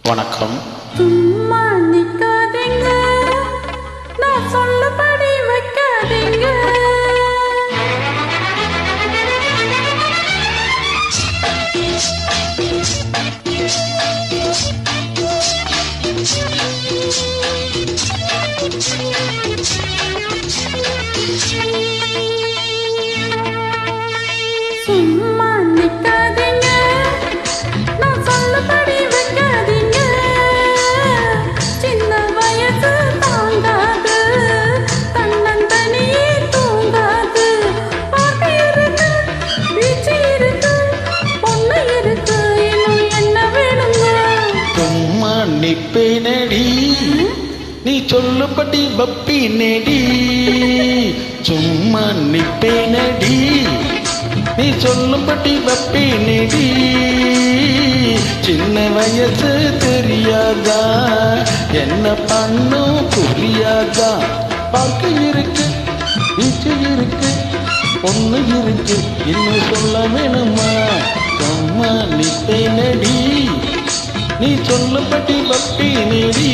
வணக்கம். சும்மா நிக்காதீங்க, நான் சொல்லபடி வைக்காதீங்க. சும்மா நிக்காதீங்க, நான் சொல்லபடி வைக்காதீங்க. சின்ன வயசு தாங்காது, தன்னந்தனியே தூங்காது. பாட்டு இருக்கு, வீச்சு இருக்கு, பொண்ணு இருக்கு, இன்னும் என்ன வேணுங்க? சும்மா நிப்பேனடி, நீ சொல்லுபடி பப்பினடி. சும்மா நிப்பேனடி, நீ சொல்லும்படி பப்பினடி. சின்ன வயசு தெரியாதா, என்ன பண்ணும் புரியாதா? பார்க்க இருக்கு, வீச்சு இருக்கு, பொண்ணு இருக்கு, இன்னும் சொல்ல வேணுமா? சும்மா நிப்பேனடி, நீ சொல்லும்படி பப்பினடி.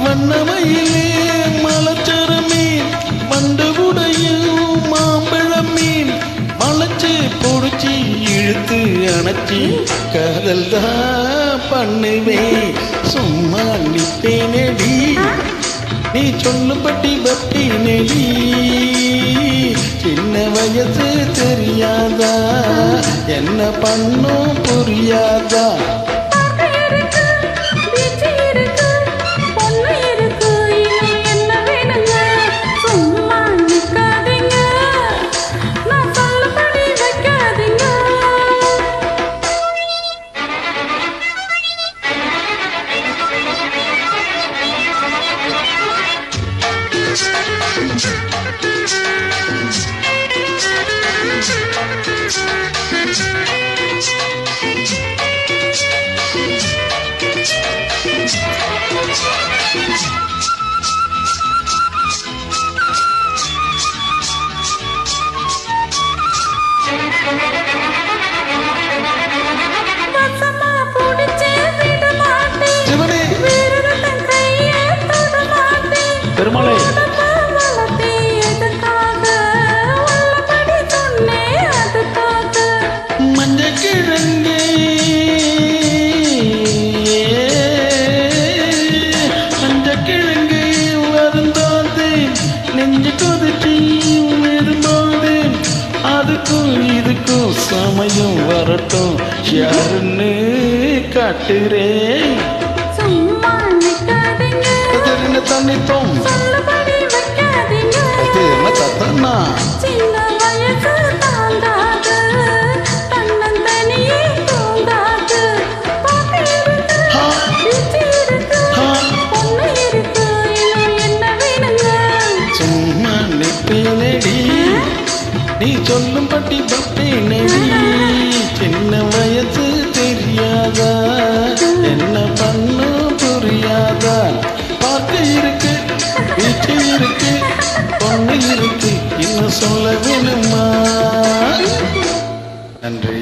வண்ணமயிலே மலச்சரமே மண்டகுடையும் மாம்பழமீன் மலைச்சு பொடிச்சி இழுத்து அணைச்சி காதல் தான் பண்ணுவேன். சும்மா நிப்பேனடி, நீ சொல்லும்படி பப்பினடி. சின்ன வயசு தெரியாதா, என்ன பண்ணும் புரியாதா? பெருமாளே, மஞ்சக்கிழங்கு மஞ்சக்கிழங்கு வரும்போது நெஞ்சு கொதிச்சு வரும்போது அதுக்கும் இதுக்கும் சமயம் வரட்டும், யாருன்னு காட்டுறேன். தண்ணித்தோம் தத்தனா சின்ன வயசு தாங்காது, தன்னந்தனியே தூங்காது. பாட்டு இருக்கு, வீச்சு இருக்கு, பொண்ணு இருக்கு, இன்னும் என்ன வேணுங்க? சும்மா நிப்பேனடி, நீ சொல்லும்படி பப்பினடி. சின்ன வயசு தெரியாதா, என்ன பண்ணு புரியாதா? பார்க்க இருக்கு, வீச்சு இருக்கு, பொண்ணு இருக்கு, இன்னும் சொல்ல வேணுமா? நன்றி.